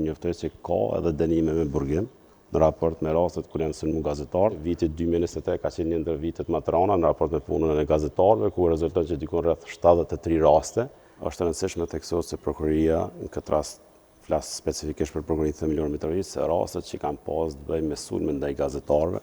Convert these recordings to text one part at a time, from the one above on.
njoftoj që ka edhe dënime me burgim në raport me rastet kur janë sulmu gazetarë. Viti 2023 ka qenë një ndër vitet më të rënda në raport me punën e gazetarëve, ku rezulton që dikon rreth 73 raste. Është e rëndësishme të theksohet se prokuroria në këtë rast flas specifikisht për prokurorinë themelore Mitrovic, se rastet që kanë pas të bëjnë me sulme ndaj gazetarëve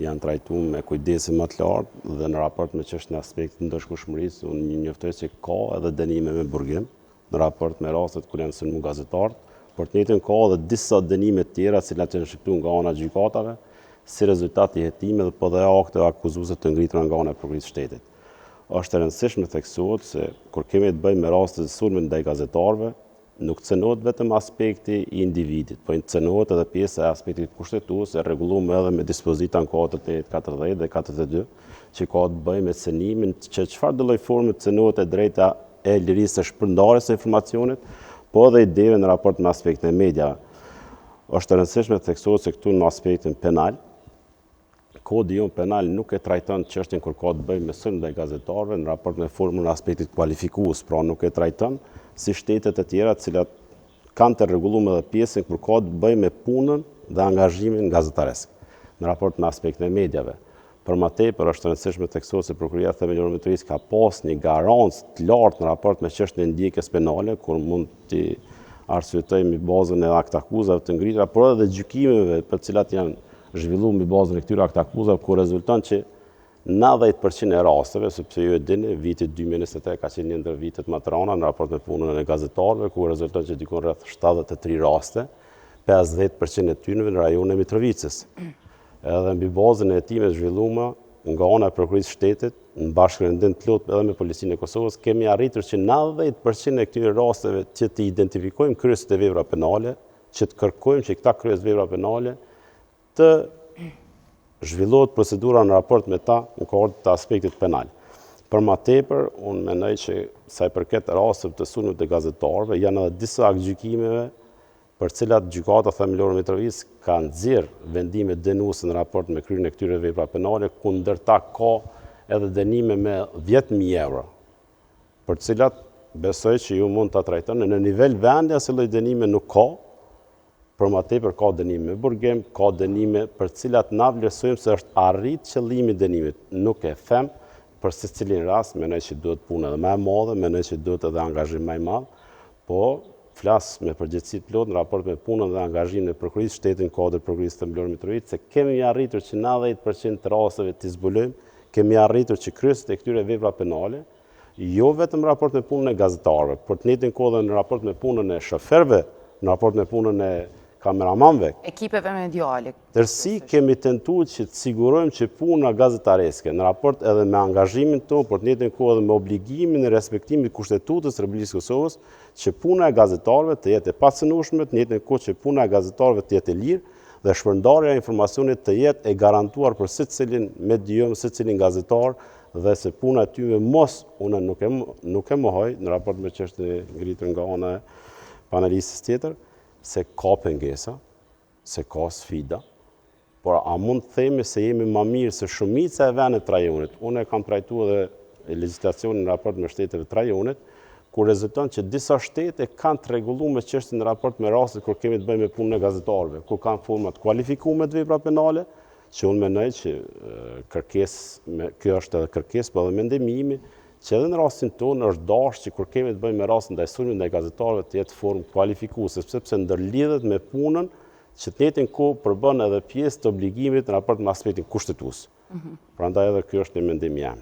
janë trajtuar me kujdesin më të lartë dhe në raport me çështën e aspektit të ndëshkueshmërisë, unë njoftoj se ka edhe dënime me burgim në raport me rastet kur janë sulmu gazetarët, por të njëjtën ka edhe disa dënime të tjera, cilat janë shqiptuar nga ana e gjykatave si rezultat i hetimeve dhe po dhe akteve akuzuese të ngritura nga ana e prokurisë së shtetit. Është e rëndësishme të theksohet se kur kemi të bëjmë me raste të sulme ndaj gazetarëve, nuk cënohet vetëm aspekti i individit, po cënohet edhe pjesa e aspektit kushtetues, e rregulluar edhe me dispozita në kodin 840 dhe 42, që ka të bëjë me cënimin që çfarë do lloj forme cënohet e drejta e lirisë së shpërndarjes së informacionit, po edhe ideve në raport me aspektin e mediave. Është e rëndësishme të theksohet se këtu në aspektin penal, kodi jon penal nuk e trajton çështjen kur ka të bëjë me sulm ndaj gazetarëve në raport me formën e aspektit kualifikues, pra nuk e trajton si shtetet e tjera të cilat kanë të rregulluar edhe pjesën kur ka të bëjë me punën dhe angazhimin gazetaresk në raport me aspektin e mediave. Për më tepër është e rëndësishme të theksohet se prokuroria themelore Mitrovic ka pas një garancë të lartë në raport me çështjen e ndjekjes penale, kur mund të arsyetojmë mbi bazën e akt akuzave të ngritura, por edhe gjykimeve për të cilat janë zhvilluar mbi bazën e këtyre akt akuzave, ku rezulton që 90% e rasteve, sepse ju e dini, viti 2023 ka qenë një ndër vitet më të rënda në raport me punën e gazetarëve, ku rezulton që dikon rreth 73 raste, 50% e tyre në rajonin e Mitrovicës. Edhe mbi bazën e hetimeve zhvilluara nga ana e prokurisë së shtetit, në bashkërendim të plotë edhe me policinë e Kosovës, kemi arritur që 90% e këtyre rasteve që të identifikojmë kryesit e vepra penale, që të kërkojmë që këta kryes vepra penale të zhvillohet procedura në raport me ta në kuadër të aspektit penal. Për më tepër, unë mendoj që sa i përket rasteve të sulmit të gazetarëve, janë edhe disa akt gjykimeve për cilat gjykata themelore Mitrovic ka nxjerrë vendime dënuese në raport me kryen e këtyre vepra penale, ku ndërta ka edhe dënime me 10.000 euro, për cilat besoj që ju mund ta trajtoni në nivel vendi, asnjë lloj dënime nuk ka. Për më tepër ka dënime me burgim, ka dënime për cilat na vlerësojmë se është arrit qëllimi i dënimit. Nuk e them për secilin rast, mendoj që duhet punë edhe më e madhe, mendoj që duhet edhe angazhim më i madh, po flas me përgjegjësi të plotë në raport me punën dhe angazhimin e prokurisë së shtetit në kuadër prokurisë themelore Mitrovic, se kemi arritur që 90% të rasteve të zbulojmë, kemi arritur që kryesit e këtyre vepra penale, jo vetëm në raport me punën e gazetarëve, por të njëjtën kohë në raport me punën e shoferëve, në raport me punën e kameramanëve, ekipeve mediale. Tërsi kemi tentuar që të sigurojmë që puna gazetareske në raport edhe me angazhimin tonë, por të njëjtën kohë edhe me obligimin e respektimit kushtetutës së Republikës së Kosovës, që puna e gazetarëve të jetë e pacënueshme, të njëjtën kohë që puna e gazetarëve të jetë e lirë dhe shpërndarja e informacionit të jetë e garantuar për secilin medium, secilin gazetar, dhe se puna e tyre mos, unë nuk e mohoj në raport me çështën e ngritur nga ana e panelistës tjetër, se ka pengesa, se ka sfida, por a mund të themi se jemi më mirë se shumica e vendet të rajonit. Unë e kam trajtuar edhe legjislacionin në raport me shteteve të rajonit, ku rezulton që disa shtete kanë të rregulluar me çështjen në raport me rastet kur kemi të bëjmë me punën e gazetarëve, ku kanë forma të kualifikuara të vepra penale, që unë mendoj që kjo është edhe kërkesë, po edhe mendim i imi, që edhe në rastin tonë është dashur që kur kemi të bëjmë me rastin ndaj sulmit ndaj gazetarëve të jetë formë kualifikuese, sepse ndërlidhet me punën që të njëjtën kohë përbën edhe pjesë të obligimit në raport me aspektin kushtetues. Prandaj edhe ky është një mendim jam.